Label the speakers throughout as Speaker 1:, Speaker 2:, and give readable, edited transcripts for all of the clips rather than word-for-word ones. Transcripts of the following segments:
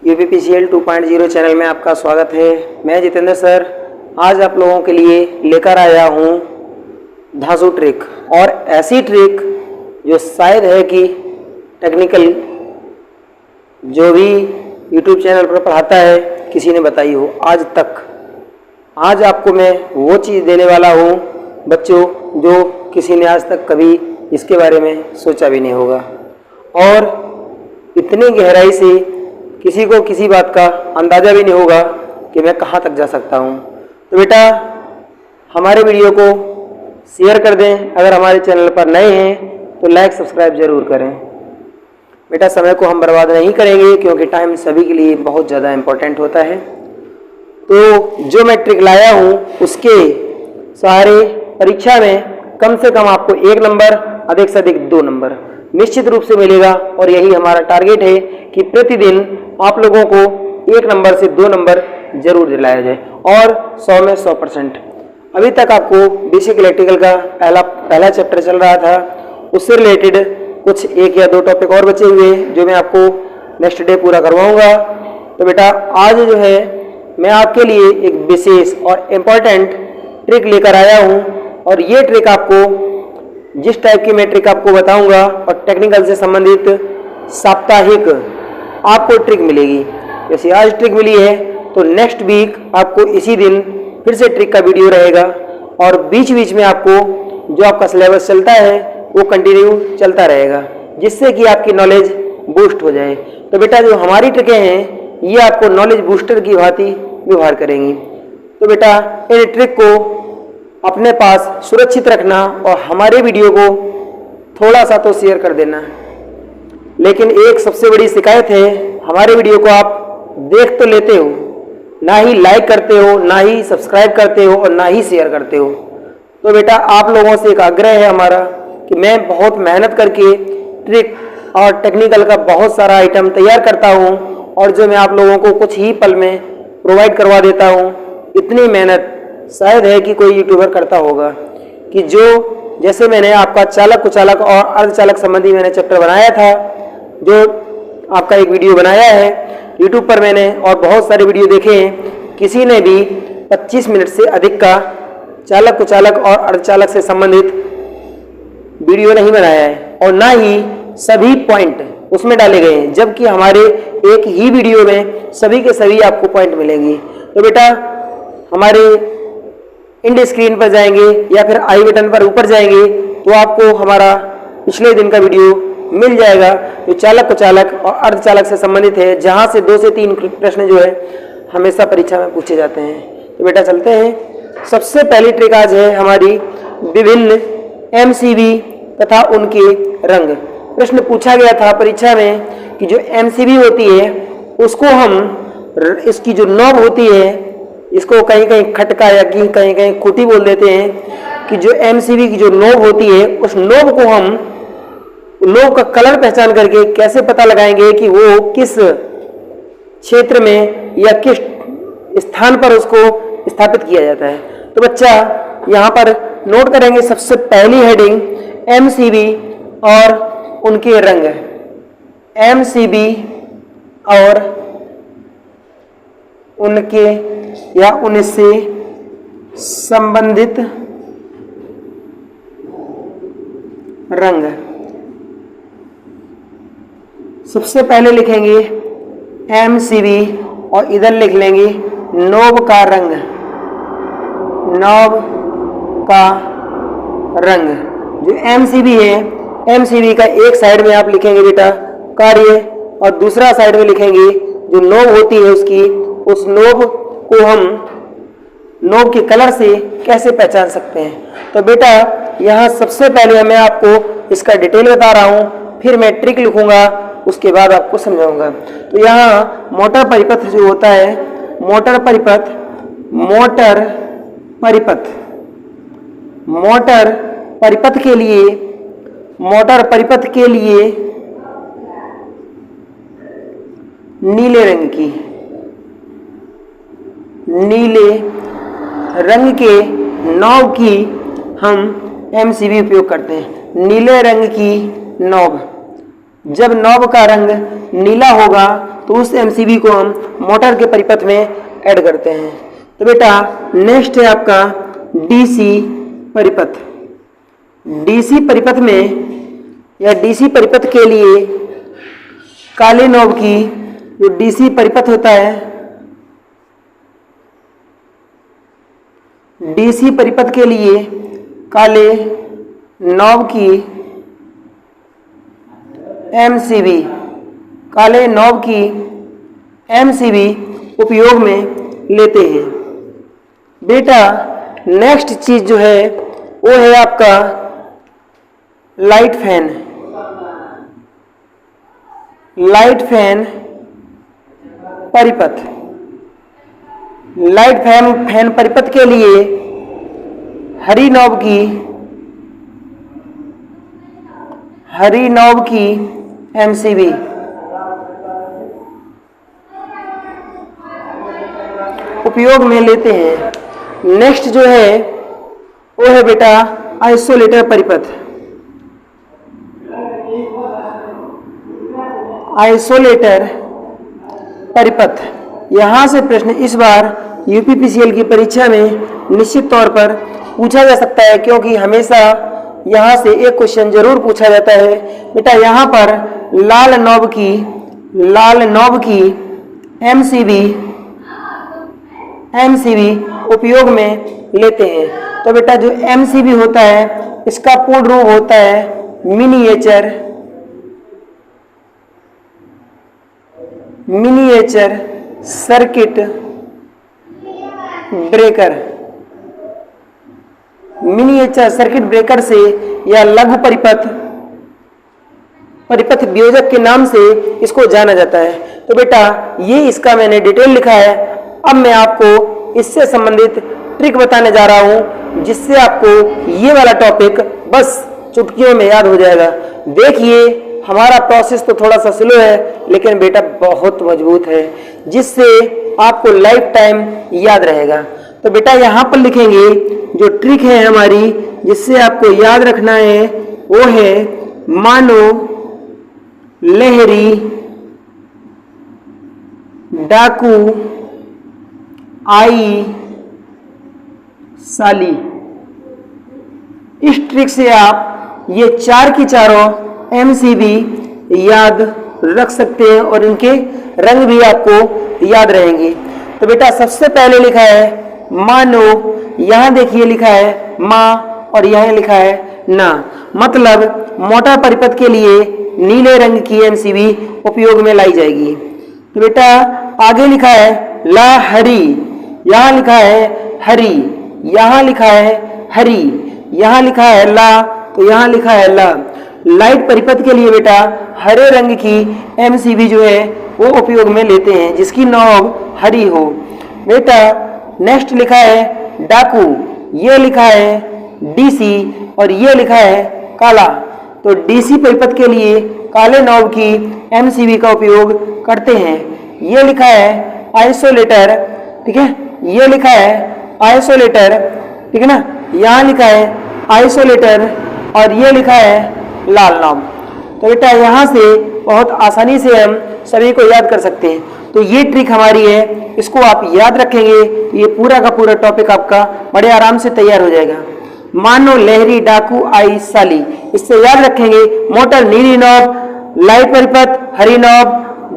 Speaker 1: UPPCL 2.0 channel में आपका स्वागत है। मैं जितेंद्र सर आज आप लोगों के लिए लेकर आया हूँ धांसू ट्रिक, और ऐसी ट्रिक जो शायद है कि टेक्निकल जो भी यूट्यूब चैनल पर पढ़ाता है किसी ने बताई हो आज तक। आज आपको मैं वो चीज़ देने वाला हूँ बच्चों जो किसी ने आज तक कभी इसके बारे में सोचा भी नहीं होगा, और इतनी गहराई से किसी को किसी बात का अंदाज़ा भी नहीं होगा कि मैं कहाँ तक जा सकता हूँ। तो बेटा हमारे वीडियो को शेयर कर दें, अगर हमारे चैनल पर नए हैं तो लाइक सब्सक्राइब ज़रूर करें। बेटा समय को हम बर्बाद नहीं करेंगे क्योंकि टाइम सभी के लिए बहुत ज़्यादा इम्पोर्टेंट होता है। तो जो मैं ट्रिक लाया हूँ उसके सारे परीक्षा में कम से कम आपको 1 नंबर, अधिक से अधिक 2 नंबर निश्चित रूप से मिलेगा, और यही हमारा टारगेट है कि प्रतिदिन आप लोगों को 1 नंबर से 2 नंबर जरूर दिलाया जाए, और 100 में 100%। अभी तक आपको बेसिक इलेक्ट्रिकल का पहला चैप्टर चल रहा था, उससे रिलेटेड कुछ 1 या 2 टॉपिक और बचे हुए जो मैं आपको नेक्स्ट डे पूरा करवाऊंगा। तो बेटा आज जो है मैं आपके लिए एक विशेष और इम्पोर्टेंट ट्रिक लेकर आया हूँ, और ये ट्रिक आपको जिस टाइप की मैं ट्रिक आपको बताऊंगा और टेक्निकल से संबंधित साप्ताहिक आपको ट्रिक मिलेगी। जैसे आज ट्रिक मिली है तो नेक्स्ट वीक आपको इसी दिन फिर से ट्रिक का वीडियो रहेगा, और बीच बीच में आपको जो आपका सिलेबस चलता है वो कंटिन्यू चलता रहेगा, जिससे कि आपकी नॉलेज बूस्ट हो जाए। तो बेटा जो हमारी ट्रिकें हैं ये आपको नॉलेज बूस्टर की भांति व्यवहार करेंगी। तो बेटा इन ट्रिक को अपने पास सुरक्षित रखना और हमारे वीडियो को थोड़ा सा तो शेयर कर देना। लेकिन एक सबसे बड़ी शिकायत है, हमारे वीडियो को आप देख तो लेते हो, ना ही लाइक करते हो, ना ही सब्सक्राइब करते हो, और ना ही शेयर करते हो। तो बेटा आप लोगों से एक आग्रह है हमारा कि मैं बहुत मेहनत करके ट्रिक और टेक्निकल का बहुत सारा आइटम तैयार करता हूँ, और जो मैं आप लोगों को कुछ ही पल में प्रोवाइड करवा देता हूँ। इतनी मेहनत शायद है कि कोई यूट्यूबर करता होगा, कि जो जैसे मैंने आपका चालक कुचालक और अर्धचालक संबंधी मैंने चैप्टर बनाया था, जो आपका एक वीडियो बनाया है यूट्यूब पर मैंने, और बहुत सारे वीडियो देखे हैं, किसी ने भी 25 मिनट से अधिक का चालक कुचालक और अर्धचालक से संबंधित वीडियो नहीं बनाया है, और ना ही सभी पॉइंट उसमें डाले गए हैं, जबकि हमारे एक ही वीडियो में सभी के सभी आपको पॉइंट मिलेंगे। तो बेटा हमारे इंड स्क्रीन पर जाएंगे या फिर आई बटन पर ऊपर जाएंगे तो आपको हमारा पिछले दिन का वीडियो मिल जाएगा, जो चालक कुचालक और अर्धचालक से संबंधित है, जहां से 2 से 3 प्रश्न जो है हमेशा परीक्षा में पूछे जाते हैं। तो बेटा चलते हैं। सबसे पहली ट्रिक आज है हमारी विभिन्न एमसीबी तथा उनके रंग। प्रश्न पूछा गया था परीक्षा में कि जो एमसीबी होती है उसको हम, इसकी जो नॉब होती है, इसको कहीं कहीं खटका या कहीं कहीं खूंटी बोल देते हैं, कि जो एमसीबी की जो नोब होती है उस नोब को हम नोब का कलर पहचान करके कैसे पता लगाएंगे कि वो किस क्षेत्र में या किस स्थान पर उसको स्थापित किया जाता है। तो बच्चा यहाँ पर नोट करेंगे सबसे पहली हेडिंग एमसीबी और उनके रंग। एमसीबी और उनके या उनसे संबंधित रंग। सबसे पहले लिखेंगे एमसीबी और इधर लिख लेंगे नोब का रंग। नोब का रंग जो एमसीबी है, एमसीबी का एक साइड में आप लिखेंगे बेटा कार्य, और दूसरा साइड में लिखेंगे जो नोब होती है उसकी, उस नोब को हम नोब के कलर से कैसे पहचान सकते हैं। तो बेटा यहाँ सबसे पहले मैं आपको इसका डिटेल बता रहा हूँ, फिर मैं ट्रिक लिखूंगा, उसके बाद आपको समझाऊंगा। तो यहाँ मोटर परिपथ जो होता है, मोटर परिपथ के लिए नीले रंग के नॉब की हम एमसीबी उपयोग करते हैं। नीले रंग की नॉब, जब नॉब का रंग नीला होगा तो उस एमसीबी को हम मोटर के परिपथ में ऐड करते हैं। तो बेटा नेक्स्ट है आपका डीसी परिपथ। डीसी परिपथ में या डीसी परिपथ के लिए काले नॉब की जो डीसी परिपथ होता है, डीसी परिपथ के लिए काले नॉब की एमसीबी, काले नॉब की एमसीबी उपयोग में लेते हैं। बेटा नेक्स्ट चीज जो है वो है आपका लाइट फैन। लाइट फैन परिपथ। लाइट फैन परिपथ के लिए हरी नॉब की एमसीबी उपयोग में लेते हैं। नेक्स्ट जो है वो है बेटा आइसोलेटर परिपथ। आइसोलेटर परिपथ, यहां से प्रश्न इस बार यूपीपीसीएल की परीक्षा में निश्चित तौर पर पूछा जा सकता है, क्योंकि हमेशा यहां से एक क्वेश्चन जरूर पूछा जाता है। बेटा यहां पर लाल नॉब की एमसीबी उपयोग में लेते हैं। तो बेटा जो एमसीबी होता है इसका पूर्ण रूप होता है miniature circuit breaker. Miniature circuit breaker से या लघु परिपथ वियोजक के नाम से इसको जाना जाता है। तो बेटा ये इसका मैंने डिटेल लिखा है। अब मैं आपको इससे संबंधित ट्रिक बताने जा रहा हूं, जिससे आपको ये वाला टॉपिक बस चुटकियों में याद हो जाएगा। देखिए हमारा प्रोसेस तो थोड़ा सा स्लो है, लेकिन बेटा बहुत मजबूत है, जिससे आपको लाइफ टाइम याद रहेगा। तो बेटा यहां पर लिखेंगे जो ट्रिक है हमारी, जिससे आपको याद रखना है, वो है मानो लहरी डाकू आई साली। इस ट्रिक से आप ये चार की चारों एमसीबी याद रख सकते हैं और इनके रंग भी आपको याद रहेंगे। तो बेटा सबसे पहले लिखा है मानो, यहां देखिए लिखा है मां और यहां लिखा है ना, मतलब मोटा परिपथ के लिए नीले रंग की एमसीबी उपयोग में लाई जाएगी। तो बेटा आगे लिखा है ला हरी, यहां लिखा है हरी, यहां लिखा है हरी, यहां लिखा है ला, तो यहां लिखा है ला। लाइट परिपथ के लिए बेटा हरे रंग की एमसीबी जो है वो उपयोग में लेते हैं, जिसकी नॉब हरी हो। बेटा नेक्स्ट लिखा है डाकू, ये लिखा है डीसी और ये लिखा है काला। तो डीसी परिपथ के लिए काले नॉब की एमसीबी का उपयोग करते हैं। ये लिखा है आइसोलेटर, ठीक है, ये लिखा है आइसोलेटर, ठीक है ना, यहाँ लिखा है आइसोलेटर और ये लिखा है लाल नॉब। तो बेटा यहाँ से बहुत आसानी से हम सभी को याद कर सकते हैं। तो ये ट्रिक हमारी है, इसको आप याद रखेंगे तो ये पूरा का पूरा टॉपिक आपका बड़े आराम से तैयार हो जाएगा। मानो लहरी डाकू आई साली, इससे याद रखेंगे मोटर नीली नॉब, लाइट परिपथ हरी नॉब,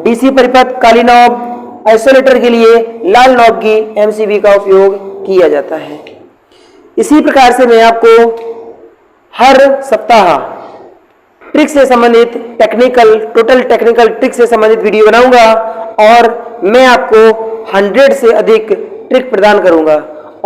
Speaker 1: डीसी परिपथ काली नॉब, आइसोलेटर के लिए लाल नॉब की एमसीबी का उपयोग किया जाता है। इसी प्रकार से मैं आपको हर सप्ताह ट्रिक से संबंधित टोटल टेक्निकल ट्रिक से संबंधित वीडियो बनाऊंगा और मैं आपको 100 से अधिक ट्रिक प्रदान करूंगा।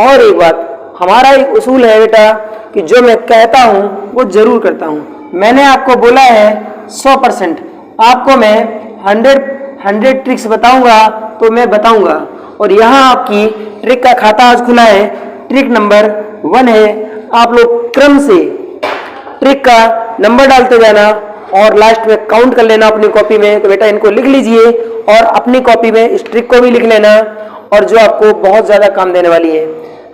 Speaker 1: और एक बात, हमारा एक उसूल है बेटा कि जो मैं कहता हूं वो जरूर करता हूं। मैंने आपको बोला है 100%, आपको मैं 100 ट्रिक्स बताऊंगा तो मैं बताऊंगा। और यहाँ आपकी ट्रिक का खाता आज खुला है। ट्रिक नंबर 1 है, आप लोग क्रम से ट्रिक का नंबर डालते जाना और लास्ट में काउंट कर लेना अपनी कॉपी में। तो बेटा इनको लिख लीजिए और अपनी कॉपी में इस ट्रिक को भी लिख लेना, और जो आपको बहुत ज़्यादा काम देने वाली है।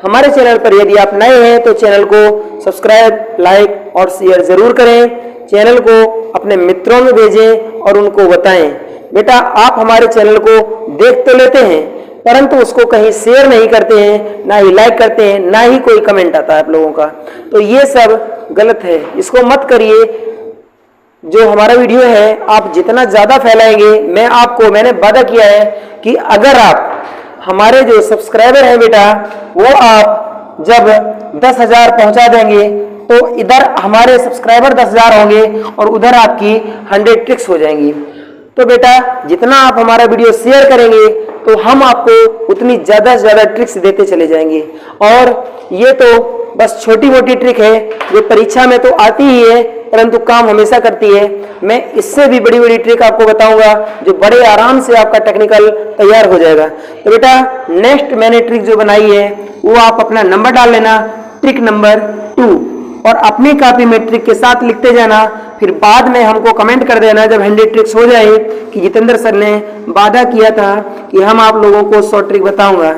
Speaker 1: हमारे चैनल पर यदि आप नए हैं तो चैनल को सब्सक्राइब, लाइक और शेयर ज़रूर करें। चैनल को अपने मित्रों में भेजें और उनको बताएं, बेटा आप हमारे चैनल को देख तो लेते हैं परंतु उसको कहीं शेयर नहीं करते हैं, ना ही लाइक करते हैं, ना ही कोई कमेंट आता है आप लोगों का। तो ये सब गलत है, इसको मत करिए। जो हमारा वीडियो है आप जितना ज़्यादा फैलाएंगे, मैंने वादा किया है कि अगर आप हमारे जो सब्सक्राइबर हैं बेटा वो आप जब 10,000 पहुंचा देंगे तो इधर हमारे सब्सक्राइबर 10,000 होंगे और उधर आपकी 100 ट्रिक्स हो जाएंगी। तो बेटा जितना आप हमारा वीडियो शेयर करेंगे तो हम आपको उतनी ज़्यादा से ज़्यादा ट्रिक्स देते चले जाएंगे। और ये तो बस छोटी मोटी ट्रिक है जो परीक्षा में तो आती ही है परंतु काम हमेशा करती है। मैं इससे भी बड़ी बड़ी ट्रिक आपको बताऊंगा जो बड़े आराम से आपका टेक्निकल तैयार हो जाएगा। तो बेटा नेक्स्ट मैंने ट्रिक जो बनाई है वो आप अपना नंबर डाल लेना, ट्रिक नंबर 2, और अपनी कॉपी में ट्रिक के साथ लिखते जाना। फिर बाद में हमको कमेंट कर देना जब 100 ट्रिक्स हो जाए कि जितेंद्र सर ने वादा किया था कि हम आप लोगों को 100 ट्रिक बताऊंगा।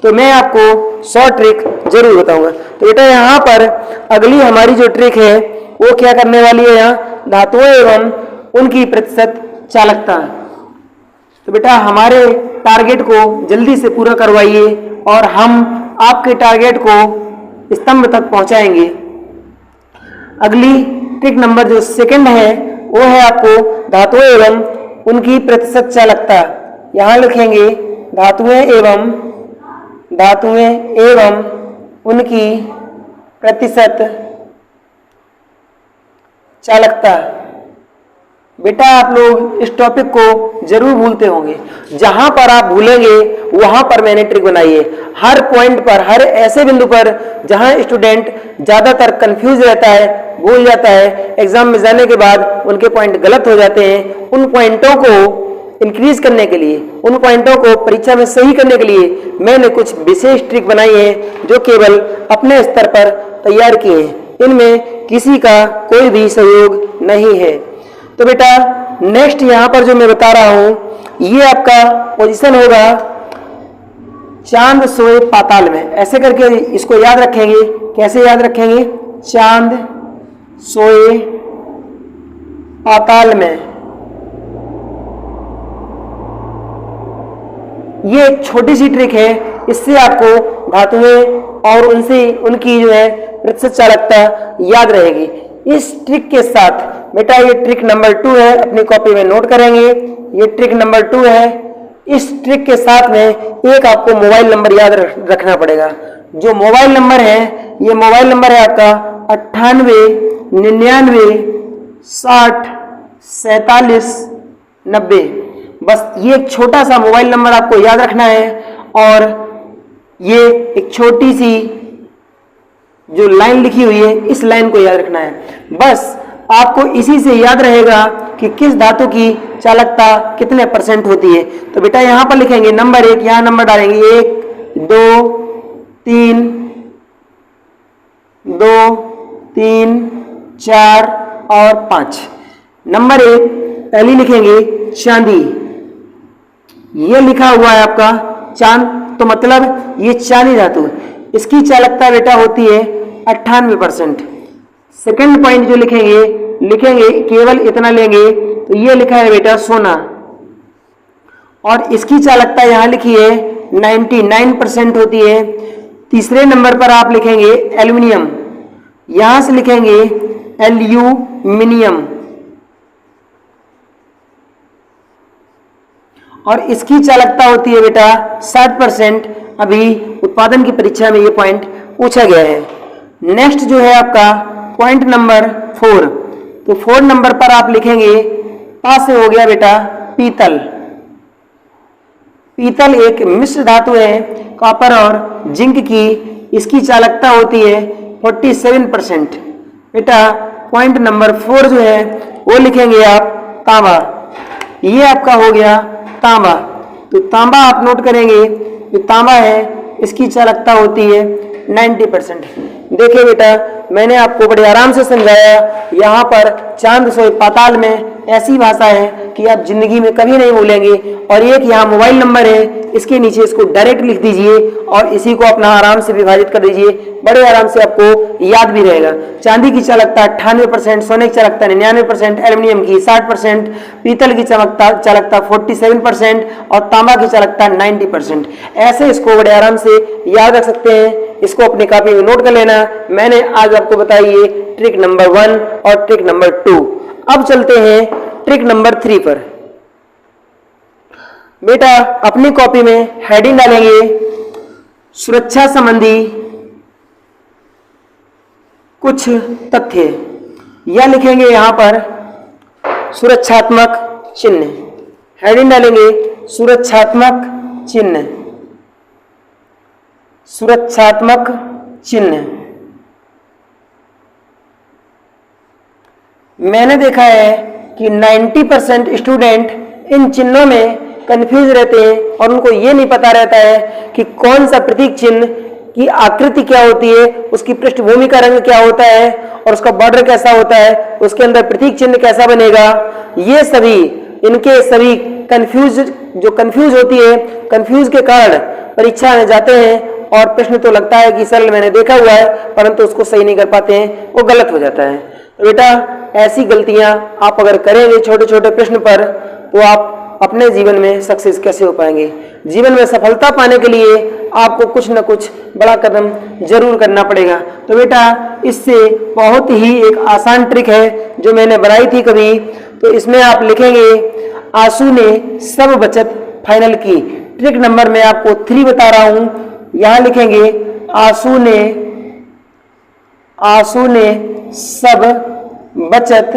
Speaker 1: तो मैं आपको 100 ट्रिक जरूर बताऊंगा। तो बेटा यहाँ पर अगली हमारी जो ट्रिक है वो क्या करने वाली है, यहाँ धातुओं एवं उनकी प्रतिशत चालकता। तो बेटा हमारे टारगेट को जल्दी से पूरा करवाइए और हम आपके टारगेट को स्तंभ तक पहुंचाएंगे। अगली ट्रिक नंबर जो सेकंड है वो है आपको धातुएं एवं उनकी प्रतिशत चालकता। यहां लिखेंगे धातुएं एवं उनकी प्रतिशत चालकता। बेटा आप लोग इस टॉपिक को जरूर भूलते होंगे, जहां पर आप भूलेंगे वहां पर मैंने ट्रिक बनाई है। हर पॉइंट पर, हर ऐसे बिंदु पर जहां स्टूडेंट ज्यादातर कंफ्यूज रहता है, भूल जाता है, एग्जाम में जाने के बाद उनके पॉइंट गलत हो जाते हैं, उन पॉइंटों को इंक्रीज करने के लिए, उन पॉइंटों को परीक्षा में सही करने के लिए मैंने कुछ विशेष ट्रिक बनाई है जो केवल अपने स्तर पर तैयार किए हैं। इनमें किसी का कोई भी सहयोग नहीं है। तो बेटा नेक्स्ट यहां पर जो मैं बता रहा हूं ये आपका पोजीशन होगा चांद सोए पाताल में। ऐसे करके इसको याद रखेंगे। कैसे याद रखेंगे? चांद सोए पाताल में। ये एक छोटी सी ट्रिक है, इससे आपको धातुएं और उनकी जो है प्रतिशत चालकता याद रहेगी। इस ट्रिक के साथ बेटा ये ट्रिक नंबर 2 है, अपनी कॉपी में नोट करेंगे। ये ट्रिक नंबर 2 है। इस ट्रिक के साथ में एक आपको मोबाइल नंबर याद रखना पड़ेगा। जो मोबाइल नंबर है ये मोबाइल नंबर है आपका 98 99 60 47 90। बस ये एक छोटा सा मोबाइल नंबर आपको याद रखना है और ये एक छोटी सी जो लाइन लिखी हुई है इस लाइन को याद रखना है। बस आपको इसी से याद रहेगा कि किस धातु की चालकता कितने % होती है। तो बेटा यहां पर लिखेंगे नंबर 1, यहां नंबर डालेंगे 1 2 3 4 और 5। नंबर 1 पहली लिखेंगे चांदी। ये लिखा हुआ है आपका चांद, तो मतलब ये चांदी धातु है। इसकी चालकता बेटा होती है 98%। सेकंड पॉइंट जो लिखेंगे केवल इतना लेंगे तो ये लिखा है बेटा सोना, और इसकी चालकता यहां लिखी है 99% होती है। तीसरे नंबर पर आप लिखेंगे एल्यूमिनियम, यहां से लिखेंगे एल्यूमिनियम, और इसकी चालकता होती है बेटा 60%। अभी उत्पादन की परीक्षा में ये पॉइंट पूछा गया है। नेक्स्ट जो है आपका पॉइंट नंबर 4, तो 4 नंबर पर आप लिखेंगे पास से हो गया बेटा पीतल। पीतल एक मिश्र धातु है कॉपर और जिंक की, इसकी चालकता होती है 47%। बेटा पॉइंट नंबर 4 जो है वो लिखेंगे आप तांबा। ये आपका हो गया तांबा। तो तांबा आप नोट करेंगे, जो तांबा है इसकी चालकता होती है 90%। देखिए बेटा मैंने आपको बड़े आराम से समझाया। यहाँ पर चांद सोए पाताल में ऐसी भाषा है कि आप जिंदगी में कभी नहीं भूलेंगे। और एक यहाँ मोबाइल नंबर है इसके नीचे इसको डायरेक्ट लिख दीजिए और इसी को अपना आराम से विभाजित कर दीजिए, बड़े आराम से आपको याद भी रहेगा। चांदी की चालकता 98%, सोने की चालकता 99%, एल्यूमिनियम की 60%, पीतल की चालकता 47% और तांबा की चालकता 90%। ऐसे इसको बड़े आराम से याद रख सकते हैं। इसको अपनी कॉपी में नोट कर लेना। मैंने आज आपको बताई ये ट्रिक नंबर 1 और ट्रिक नंबर 2। अब चलते हैं ट्रिक नंबर 3 पर। बेटा अपनी कॉपी में हेडिंग डालेंगे सुरक्षा संबंधी कुछ तथ्य, या लिखेंगे यहां पर सुरक्षात्मक चिन्ह। हेडिंग डालेंगे सुरक्षात्मक चिन्ह, सुरक्षात्मक चिन्ह। मैंने देखा है कि 90% स्टूडेंट इन चिन्हों में कंफ्यूज रहते हैं और उनको ये नहीं पता रहता है कि कौन सा प्रतीक चिन्ह की आकृति क्या होती है, उसकी पृष्ठभूमि का रंग क्या होता है और उसका बॉर्डर कैसा होता है, उसके अंदर प्रतीक चिन्ह कैसा बनेगा। ये सभी इनके सभी कंफ्यूज होती है, कंफ्यूज के कारण परीक्षा में जाते हैं और प्रश्न तो लगता है कि सरल मैंने देखा हुआ है, परंतु उसको सही नहीं कर पाते हैं, वो गलत हो जाता है। तो बेटा ऐसी गलतियां आप अगर करेंगे छोटे छोटे प्रश्न पर, तो आप अपने जीवन में सक्सेस कैसे हो पाएंगे। जीवन में सफलता पाने के लिए आपको कुछ न कुछ बड़ा कदम जरूर करना पड़ेगा। तो बेटा इससे बहुत ही एक आसान ट्रिक है जो मैंने बनाई थी कभी, तो इसमें आप लिखेंगे आंसू ने सब बचत फाइनल की। ट्रिक नंबर मैं आपको 3 बता रहा हूं। यहां लिखेंगे आंसू ने सब बचत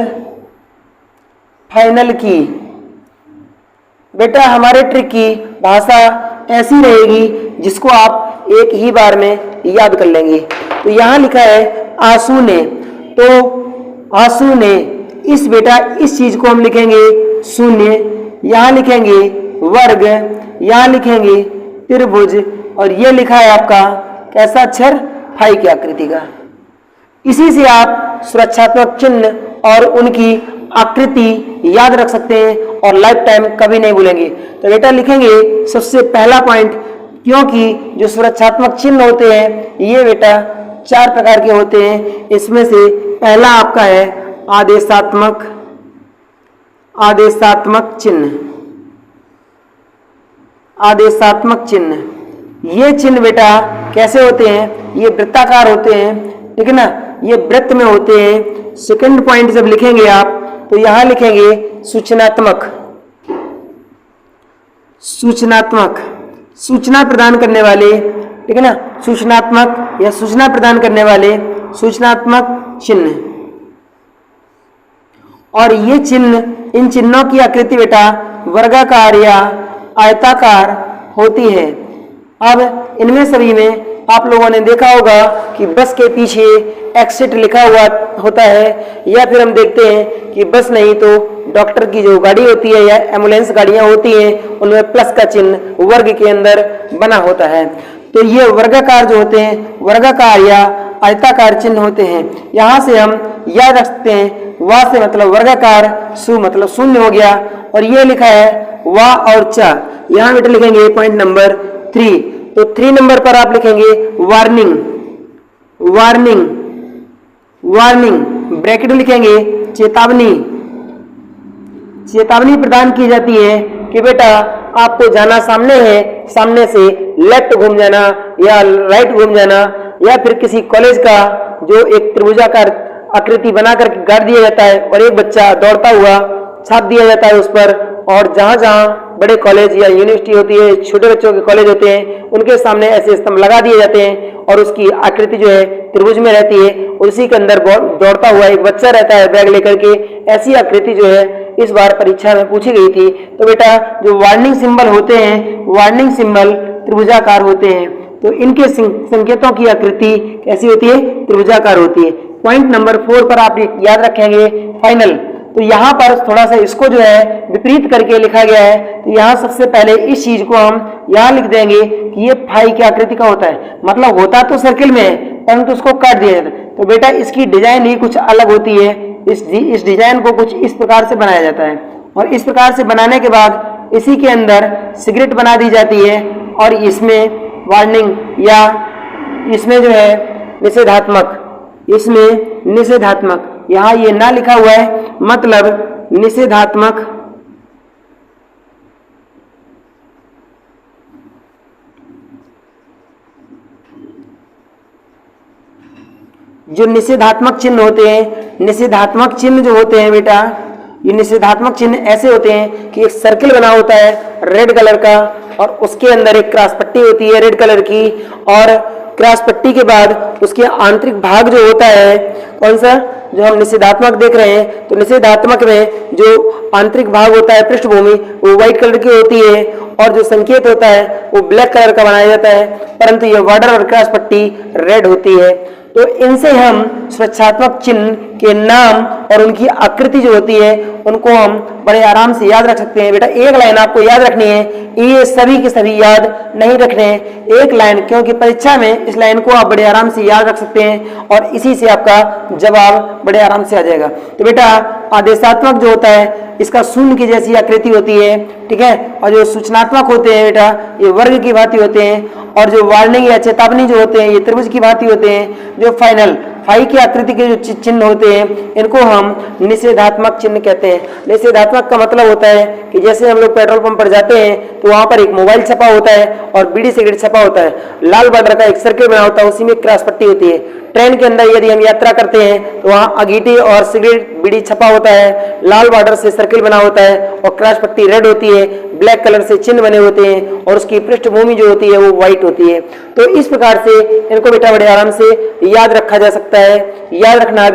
Speaker 1: फाइनल की। बेटा हमारे ट्रिक की भाषा ऐसी रहेगी जिसको आप एक ही बार में याद कर लेंगे। तो यहां लिखा है आंसू ने, तो आंसू ने इस बेटा इस चीज को हम लिखेंगे शून्य, यहां लिखेंगे वर्ग, यहां लिखेंगे त्रिभुज और ये लिखा है आपका कैसा अक्षर, फाई की आकृति का। इसी से आप सुरक्षात्मक चिन्ह और उनकी आकृति याद रख सकते हैं और लाइफ टाइम कभी नहीं भूलेंगे। तो बेटा लिखेंगे सबसे पहला पॉइंट, क्योंकि जो सुरक्षात्मक चिन्ह होते हैं ये बेटा 4 प्रकार के होते हैं। इसमें से पहला आपका है आदेशात्मक चिन्ह। आदेशात्मक चिन्ह, ये चिन्ह बेटा कैसे होते हैं, ये वृत्ताकार होते हैं, ठीक है ना, ये वृत्त में होते हैं। सेकंड पॉइंट जब लिखेंगे आप तो यहां लिखेंगे सूचना प्रदान करने वाले, ठीक है ना, सूचनात्मक या सूचना प्रदान करने वाले सूचनात्मक चिन्ह। और ये चिन्ह, इन चिन्हों की आकृति बेटा वर्गाकार या आयताकार होती है। अब इनमें सभी में आप लोगों ने देखा होगा कि बस के पीछे एक्सिट लिखा हुआ होता है, या फिर हम देखते हैं कि बस नहीं तो डॉक्टर की जो गाड़ी होती है या एम्बुलेंस गाड़ियां होती हैं उनमें प्लस का चिन्ह वर्ग के अंदर बना होता है। तो ये वर्गाकार जो होते हैं, वर्गाकार या आयताकार चिन्ह होते हैं। यहां से हम याद रख सकते हैं, वा से मतलब वर्गाकार, सु मतलब शून्य हो गया, और ये लिखा है वा और चा। यहां बेटा लिखेंगे पॉइंट नंबर 3। तो 3 नंबर पर आप लिखेंगे वार्निंग, ब्रैकेट में लिखेंगे चेतावनी प्रदान की जाती है कि बेटा आपको जाना सामने है, सामने से लेफ्ट घूम जाना या राइट घूम जाना, या फिर किसी कॉलेज का जो एक त्रिभुजाकार आकृति बनाकर गाड़ दिया जाता है और एक बच्चा दौड़ता हुआ छाप दिया जाता है उस पर, और जहां जहां बड़े कॉलेज या यूनिवर्सिटी होती है, छोटे बच्चों के कॉलेज होते हैं, उनके सामने ऐसे स्तंभ लगा दिए जाते हैं और उसकी आकृति जो है त्रिभुज में रहती है और उसी के अंदर दौड़ता हुआ एक बच्चा रहता है बैग लेकर के। ऐसी आकृति जो है इस बार परीक्षा में पूछी गई थी। तो बेटा जो वार्निंग सिंबल होते हैं, वार्निंग सिंबल त्रिभुजाकार होते हैं, तो इनके संकेतों की आकृति कैसी होती है, त्रिभुजाकार होती है। पॉइंट नंबर 4 पर आप याद रखेंगे फाइनल। तो यहाँ पर थोड़ा सा इसको जो है विपरीत करके लिखा गया है। तो यहाँ सबसे पहले इस चीज को हम यहाँ लिख देंगे कि ये फाई की आकृति का होता है, मतलब होता तो सर्किल में है परंतु उसको काट दिया जाता है। तो बेटा इसकी डिजाइन ही कुछ अलग होती है। इस डिजाइन को कुछ इस प्रकार से बनाया जाता है और इस प्रकार से बनाने के बाद इसी के अंदर सिगरेट बना दी जाती है और इसमें वार्निंग या इसमें जो है निषेधात्मक, इसमें निषेधात्मक, यहाँ ये ना लिखा हुआ है मतलब निषेधात्मक जो निषेधात्मक चिन्ह होते हैं, निषेधात्मक चिन्ह जो होते हैं बेटा, ये निषेधात्मक चिन्ह ऐसे होते हैं कि एक सर्किल बना होता है रेड कलर का और उसके अंदर एक क्रॉस पट्टी होती है रेड कलर की, और क्रॉस पट्टी के बाद उसके आंतरिक भाग जो होता है, कौन सा, जो हम निषेधात्मक देख रहे हैं, तो निषेधात्मक में जो आंतरिक भाग होता है पृष्ठभूमि वो व्हाइट कलर की होती है और जो संकेत होता है वो ब्लैक कलर का बनाया जाता है, परंतु ये बॉर्डर और क्रॉस पट्टी रेड होती है। तो इनसे हम सुरक्षात्मक चिन्ह के नाम और उनकी आकृति जो होती है उनको हम बड़े आराम से याद रख सकते हैं। बेटा एक लाइन आपको याद रखनी है, ये सभी के सभी याद नहीं रखने हैं, एक लाइन, क्योंकि परीक्षा में इस लाइन को आप बड़े आराम से याद रख सकते हैं और इसी से आपका जवाब बड़े आराम से आ जाएगा। तो बेटा आदेशात्मक जो होता है इसका शून्य की जैसी आकृति होती है, ठीक है, और जो सूचनात्मक होते हैं बेटा ये वर्ग की भांति होते हैं, और जो वार्निंग या चेतावनी जो होते हैं ये त्रिभुज की भांति होते हैं। जो फाइनल फाई की आकृति के जो चिन्ह होते हैं इनको हम निषेधात्मक चिन्ह कहते हैं। निषेधात्मक का मतलब होता है कि जैसे हम लोग पेट्रोल पंप पर जाते हैं तो वहां पर एक मोबाइल छपा होता है और बीड़ी सिगरेट छपा होता है, लाल बॉर्डर का एक सर्किल बना होता है, उसी में क्रॉस पट्टी होती है। ट्रेन के अंदर यदि हम यात्रा करते हैं तो वहां अंगीठी और सिगरेट बीड़ी छपा होता है, लाल बॉर्डर से सर्किल बना होता है और क्रॉस पट्टी रेड होती है, ब्लैक कलर से चिन्ह बने होते हैं और उसकी पृष्ठभूमि जो होती है वो व्हाइट होती है। तो इस प्रकार से इनको बेटा बड़े आराम से याद रखा जा सकता है। याद रखना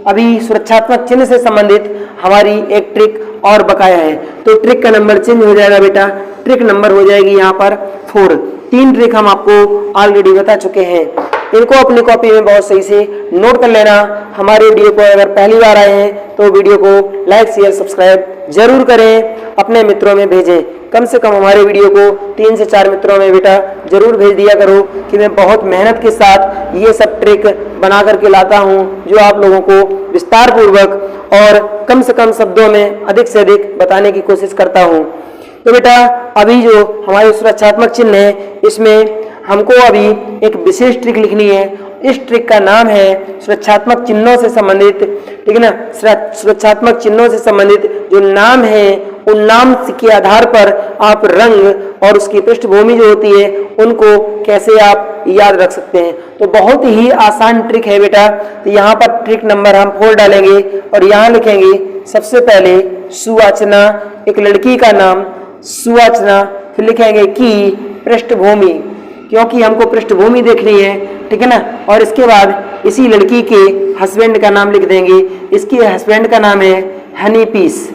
Speaker 1: अभी सुरक्षात्मक चिन्ह से संबंधित हमारी एक ट्रिक और बकाया है, तो ट्रिक का नंबर चेंज हो जाएगा बेटा, ट्रिक नंबर हो जाएगी यहाँ पर 4। 3 ट्रिक हम आपको ऑलरेडी बता चुके हैं, इनको अपनी कॉपी में बहुत सही से नोट कर लेना। हमारे वीडियो को अगर पहली बार आए हैं तो वीडियो को लाइक शेयर सब्सक्राइब जरूर करें, अपने मित्रों में भेजें, कम से कम हमारे वीडियो को 3 से 4 मित्रों में बेटा जरूर भेज दिया करो कि मैं बहुत मेहनत के साथ ये सब ट्रिक बना करके लाता हूँ जो आप लोगों को विस्तार पूर्वक और कम से कम शब्दों में अधिक से अधिक बताने की कोशिश करता हूँ। तो बेटा अभी जो हमारे सुरक्षात्मक चिन्ह है इसमें हमको अभी एक विशेष ट्रिक लिखनी है। इस ट्रिक का नाम है सुरक्षात्मक चिन्हों से संबंधित, ठीक है ना, सुरक्षात्मक चिन्हों से संबंधित जो नाम है उन नाम के आधार पर आप रंग और उसकी पृष्ठभूमि जो होती है उनको कैसे आप याद रख सकते हैं। तो बहुत ही आसान ट्रिक है बेटा। तो यहाँ पर ट्रिक नंबर हम 4 डालेंगे और यहाँ लिखेंगे सबसे पहले सुवाचना, एक लड़की का नाम सुवाचना, फिर लिखेंगे कि पृष्ठभूमि, क्योंकि हमको पृष्ठभूमि देखनी है, ठीक है ना, और इसके बाद इसी लड़की के हस्बैंड का नाम लिख देंगे। इसके हस्बैंड का नाम है हनी पीस।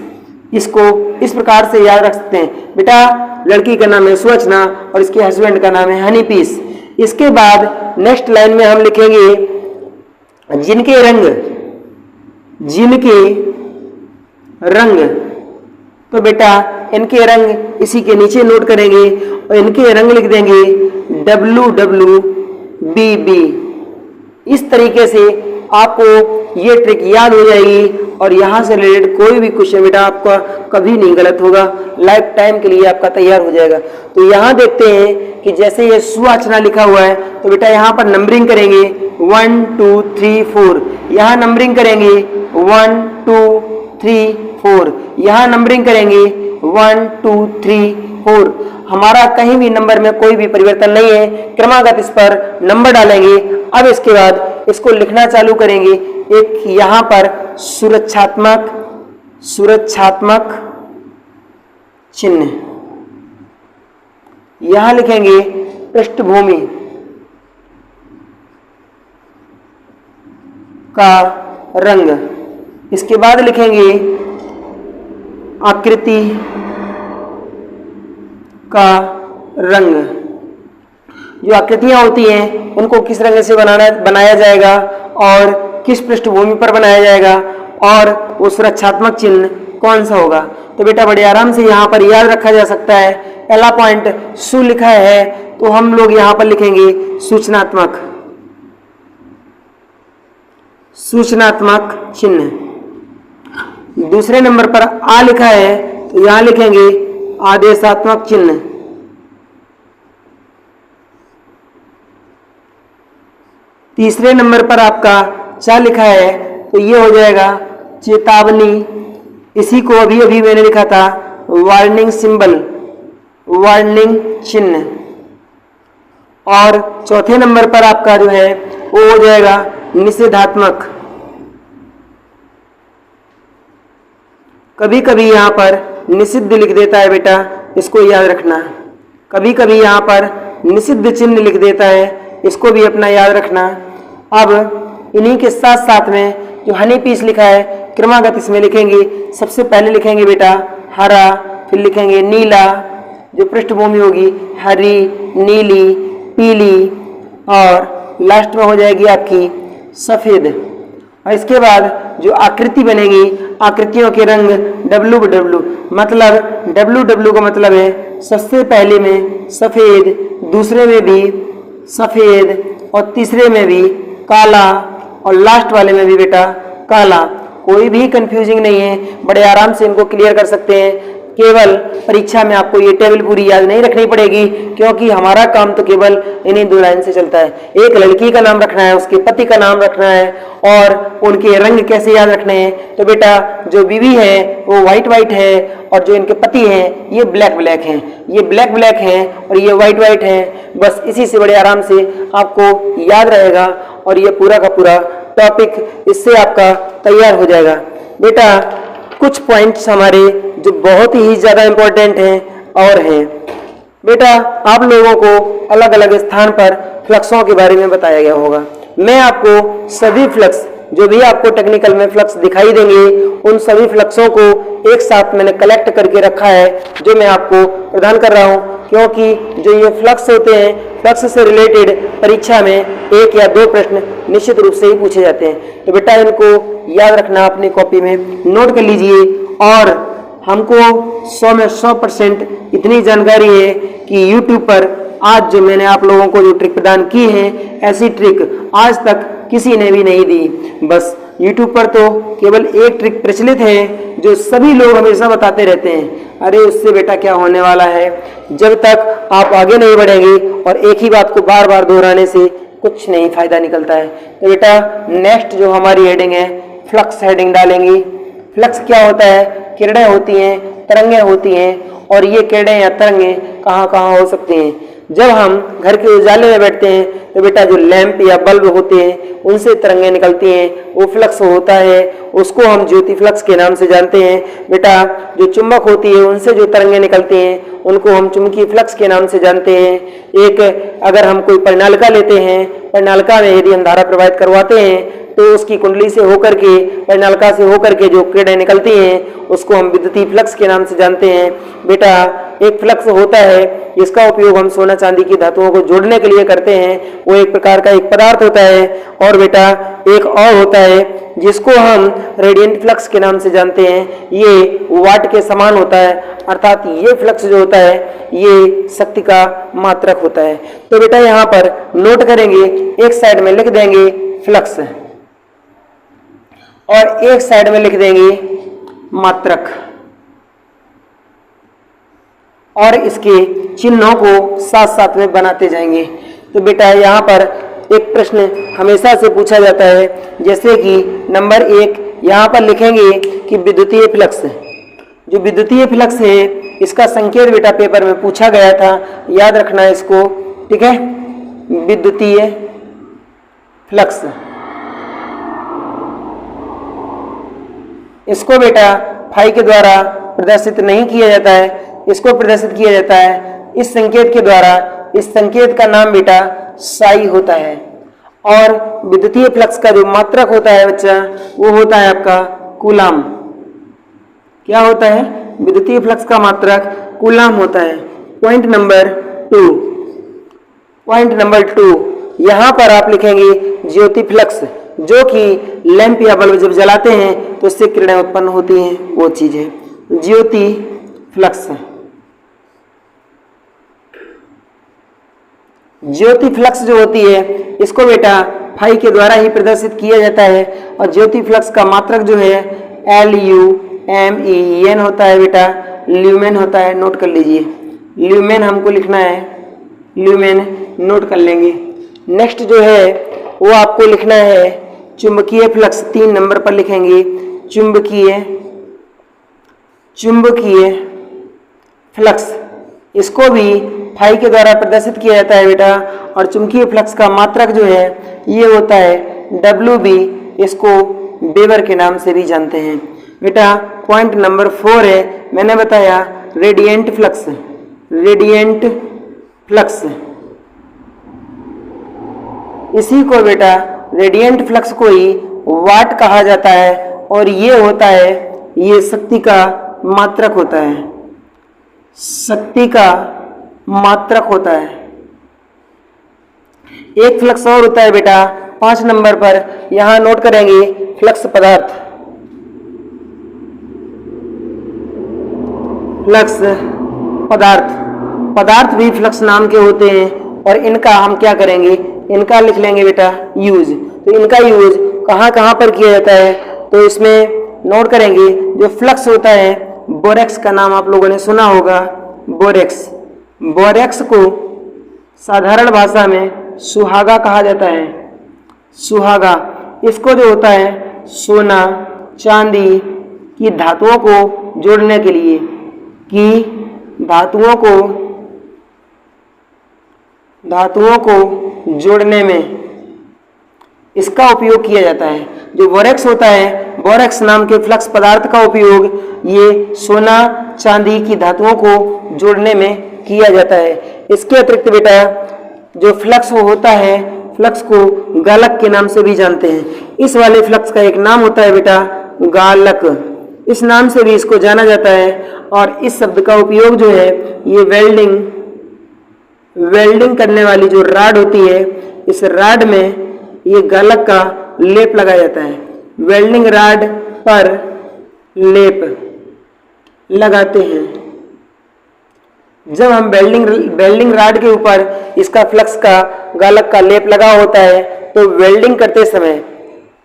Speaker 1: इसको इस प्रकार से याद रख सकते हैं बेटा, लड़की का नाम है सुवचना और इसके हस्बैंड का नाम है हनी पीस। इसके बाद नेक्स्ट लाइन में हम लिखेंगे जिनके रंग, तो बेटा इनके रंग इसी के नीचे नोट करेंगे और इनके रंग लिख देंगे WWBB। इस तरीके से आपको ये ट्रिक याद हो जाएगी और यहाँ से रिलेटेड कोई भी क्वेश्चन बेटा आपका कभी नहीं गलत होगा, लाइफ टाइम के लिए आपका तैयार हो जाएगा। तो यहाँ देखते हैं कि जैसे ये सुवाचना लिखा हुआ है तो बेटा यहाँ पर नंबरिंग करेंगे 1 2 3 4, यहाँ नंबरिंग करेंगे 1 2 3 4, यहाँ नंबरिंग करेंगे 1 2 3 4। हमारा कहीं भी नंबर में कोई भी परिवर्तन नहीं है, क्रमागत इस पर नंबर डालेंगे। अब इसके बाद इसको लिखना चालू करेंगे। एक यहाँ पर सुरक्षात्मक चिन्ह, यहाँ लिखेंगे पृष्ठभूमि का रंग, इसके बाद लिखेंगे आकृति का रंग। जो आकृतियां होती हैं उनको किस रंग से बनाया जाएगा और किस पृष्ठभूमि पर बनाया जाएगा और वो सुरक्षात्मक चिन्ह कौन सा होगा। तो बेटा बड़े आराम से यहाँ पर याद रखा जा सकता है। पहला पॉइंट सु लिखा है तो हम लोग यहाँ पर लिखेंगे सूचनात्मक चिन्ह। दूसरे नंबर पर आ लिखा है तो यहाँ लिखेंगे आदेशात्मक चिन्ह। तीसरे नंबर पर आपका क्या लिखा है, तो ये हो जाएगा चेतावनी, इसी को अभी अभी मैंने लिखा था वार्निंग सिंबल, वार्निंग चिन्ह। और चौथे नंबर पर आपका जो है वो हो जाएगा निषेधात्मक। कभी कभी यहाँ पर निषिद्ध लिख देता है बेटा, इसको याद रखना। कभी कभी यहाँ पर निषिद्ध चिन्ह लिख देता है, इसको भी अपना याद रखना। अब इन्हीं के साथ साथ में जो हनी पीस लिखा है क्रमागत इसमें लिखेंगे। सबसे पहले लिखेंगे बेटा हरा, फिर लिखेंगे नीला, जो पृष्ठभूमि होगी हरी, नीली, पीली, और लास्ट में हो जाएगी आपकी सफेद। और इसके बाद जो आकृति बनेगी, आकृतियों के रंग WW, मतलब WW का मतलब है सबसे पहले में सफेद, दूसरे में भी सफेद, और तीसरे में भी काला, और लास्ट वाले में भी बेटा काला। कोई भी कंफ्यूजिंग नहीं है, बड़े आराम से इनको क्लियर कर सकते हैं। केवल परीक्षा में आपको ये टेबल पूरी याद नहीं रखनी पड़ेगी, क्योंकि हमारा काम तो केवल इन्हीं दो लाइन से चलता है। एक लड़की का नाम रखना है, उसके पति का नाम रखना है, और उनके रंग कैसे याद रखने हैं। तो बेटा जो बीवी है वो व्हाइट व्हाइट है, और जो इनके पति हैं ये ब्लैक ब्लैक हैं, ये ब्लैक ब्लैक हैं और ये व्हाइट व्हाइट हैं। बस इसी से बड़े आराम से आपको याद रहेगा, और ये पूरा का पूरा टॉपिक इससे आपका तैयार हो जाएगा। बेटा कुछ पॉइंट्स हमारे जो बहुत ही ज्यादा इंपॉर्टेंट हैं और हैं। बेटा आप लोगों को अलग अलग स्थान पर फ्लक्सों के बारे में बताया गया होगा। मैं आपको सभी फ्लक्स जो भी आपको टेक्निकल में फ्लक्स दिखाई देंगे, उन सभी फ्लक्सों को एक साथ मैंने कलेक्ट करके रखा है, जो मैं आपको प्रदान कर रहा हूं। क्योंकि जो ये फ्लक्स होते हैं, फ्लक्स से रिलेटेड परीक्षा में 1 या 2 प्रश्न निश्चित रूप से ही पूछे जाते हैं। तो बेटा इनको याद रखना, अपनी कॉपी में नोट कर लीजिए। और हमको 100 में 100% इतनी जानकारी है कि YouTube पर आज जो मैंने आप लोगों को जो ट्रिक प्रदान की है, ऐसी ट्रिक आज तक किसी ने भी नहीं दी। बस YouTube पर तो केवल एक ट्रिक प्रचलित है जो सभी लोग हमेशा बताते रहते हैं। अरे उससे बेटा क्या होने वाला है, जब तक आप आगे नहीं बढ़ेंगे और एक ही बात को बार बार दोहराने से कुछ नहीं फायदा निकलता है। तो बेटा नेक्स्ट जो हमारी हेडिंग है फ्लक्स हेडिंग डालेंगी। फ्लक्स क्या होता है? किरणें होती हैं, तरंगें होती हैं, और ये किरणें या तरंगें कहाँ कहाँ हो सकती हैं। जब हम घर के उजाले में बैठते हैं तो बेटा जो लैंप या बल्ब होते हैं उनसे तरंगें निकलती हैं, वो फ्लक्स होता है, उसको हम ज्योति फ्लक्स के नाम से जानते हैं। बेटा जो चुंबक होती है उनसे जो तरंगें निकलती हैं उनको हम चुंबकीय फ्लक्स के नाम से जानते हैं। एक अगर हम कोई परिनालिका लेते हैं, परिनालिका में यदि हम धारा प्रवाहित करवाते हैं तो उसकी कुंडली से होकर के, परिनालिका से होकर के जो किरणें निकलती हैं उसको हम विद्युतीय फ्लक्स के नाम से जानते हैं। बेटा एक फ्लक्स होता है जिसका उपयोग हम सोना चांदी की धातुओं को जोड़ने के लिए करते हैं, वो एक प्रकार का एक पदार्थ होता है। और बेटा एक और होता है जिसको हम रेडियंट फ्लक्स के नाम से जानते हैं, ये वाट के समान होता है, अर्थात ये फ्लक्स जो होता है ये शक्ति का मात्रक होता है। तो बेटा यहाँ पर नोट करेंगे, एक साइड में लिख देंगे फ्लक्स और एक साइड में लिख देंगे मात्रक, और इसके चिन्हों को साथ साथ में बनाते जाएंगे। तो बेटा यहाँ पर एक प्रश्न हमेशा से पूछा जाता है, जैसे कि नंबर 1 यहाँ पर लिखेंगे कि विद्युतीय फ्लक्स। जो विद्युतीय फ्लक्स है इसका संकेत बेटा पेपर में पूछा गया था, याद रखना इसको, ठीक है। विद्युतीय फ्लक्स, इसको बेटा फाई के द्वारा प्रदर्शित नहीं किया जाता है, इसको प्रदर्शित किया जाता है इस संकेत के द्वारा। इस संकेत का नाम बेटा साई होता है। और विद्युतीय फ्लक्स का जो मात्रक होता है बच्चा, वो होता है आपका कूलाम। क्या होता है? विद्युतीय फ्लक्स का मात्रक कूलाम होता है। पॉइंट नंबर 2, पॉइंट नंबर 2 यहाँ पर आप लिखेंगे ज्योति फ्लक्स, जो कि लैंप या बल्ब जब जलाते हैं तो उससे किरणें उत्पन्न होती हैं, वो चीज है ज्योति फ्लक्स। ज्योति फ्लक्स जो होती है इसको बेटा फाई के द्वारा ही प्रदर्शित किया जाता है। और ज्योति फ्लक्स का मात्रक जो है LUMEN होता है बेटा, ल्यूमेन होता है, नोट कर लीजिए। ल्यूमेन हमको लिखना है, ल्यूमेन नोट कर लेंगे। नेक्स्ट जो है वो आपको लिखना है चुंबकीय फ्लक्स, 3 नंबर पर लिखेंगे चुंबकीय फ्लक्स। इसको भी फाई के द्वारा प्रदर्शित किया जाता है बेटा। और चुंबकीय फ्लक्स का मात्रक जो है ये होता है WB, इसको वेबर के नाम से भी जानते हैं बेटा। पॉइंट नंबर 4 है, मैंने बताया रेडिएंट फ्लक्स। इसी को बेटा रेडिएंट फ्लक्स को ही वाट कहा जाता है और ये होता है, ये शक्ति का मात्रक होता है, शक्ति का मात्रक होता है। एक फ्लक्स और होता है बेटा 5 नंबर पर, यहां नोट करेंगे फ्लक्स पदार्थ। फ्लक्स पदार्थ भी फ्लक्स नाम के होते हैं और इनका हम क्या करेंगे, इनका लिख लेंगे बेटा यूज। तो इनका यूज कहां कहां पर किया जाता है, तो इसमें नोट करेंगे जो फ्लक्स होता है, बोरेक्स का नाम आप लोगों ने सुना होगा, बोरेक्स को साधारण भाषा में सुहागा कहा जाता है, सुहागा। इसको जो होता है सोना चांदी की धातुओं को जोड़ने के लिए, धातुओं को जोड़ने में इसका उपयोग किया जाता है। जो बोरेक्स होता है, बोरेक्स नाम के फ्लक्स पदार्थ का उपयोग ये सोना चांदी की धातुओं को जोड़ने में किया जाता है। इसके अतिरिक्त बेटा जो फ्लक्स होता है, फ्लक्स को गालक के नाम से भी जानते हैं। इस वाले फ्लक्स का एक नाम होता है बेटा गालक, इस नाम से भी इसको जाना जाता है। और इस शब्द का उपयोग जो है ये वेल्डिंग करने वाली जो राड होती है, इस राड में ये गालक का लेप लगाया जाता है। वेल्डिंग राड पर लेप लगाते हैं। जब हम वेल्डिंग राड के ऊपर इसका फ्लक्स का गालक का लेप लगा होता है तो वेल्डिंग करते समय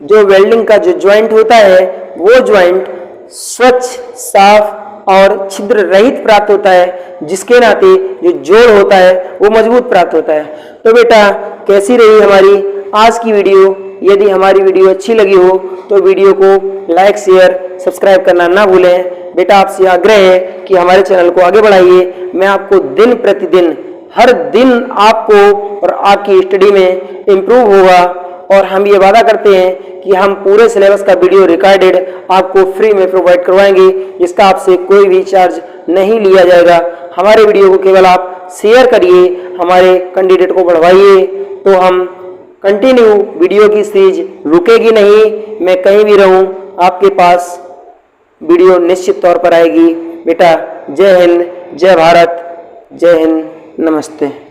Speaker 1: जो वेल्डिंग का जो ज्वाइंट होता है वो ज्वाइंट स्वच्छ, साफ और छिद्र रहित प्राप्त होता है, जिसके नाते जो जोड़ होता है वो मजबूत प्राप्त होता है। तो बेटा कैसी रही हमारी आज की वीडियो? यदि हमारी वीडियो अच्छी लगी हो तो वीडियो को लाइक, शेयर, सब्सक्राइब करना ना भूलें। बेटा आपसे आग्रह है कि हमारे चैनल को आगे बढ़ाइए। मैं आपको दिन प्रतिदिन हर दिन आपको और आपकी स्टडी में इम्प्रूव होगा और हम ये वादा करते हैं कि हम पूरे सिलेबस का वीडियो रिकॉर्डेड आपको फ्री में प्रोवाइड करवाएंगे, जिसका आपसे कोई भी चार्ज नहीं लिया जाएगा। हमारे वीडियो को केवल आप शेयर करिए, हमारे कैंडिडेट को बढ़वाइए, तो हम कंटिन्यू वीडियो की सीरीज रुकेगी नहीं। मैं कहीं भी रहूं आपके पास वीडियो निश्चित तौर पर आएगी। बेटा जय हिंद, जय भारत, जय हिंद, नमस्ते।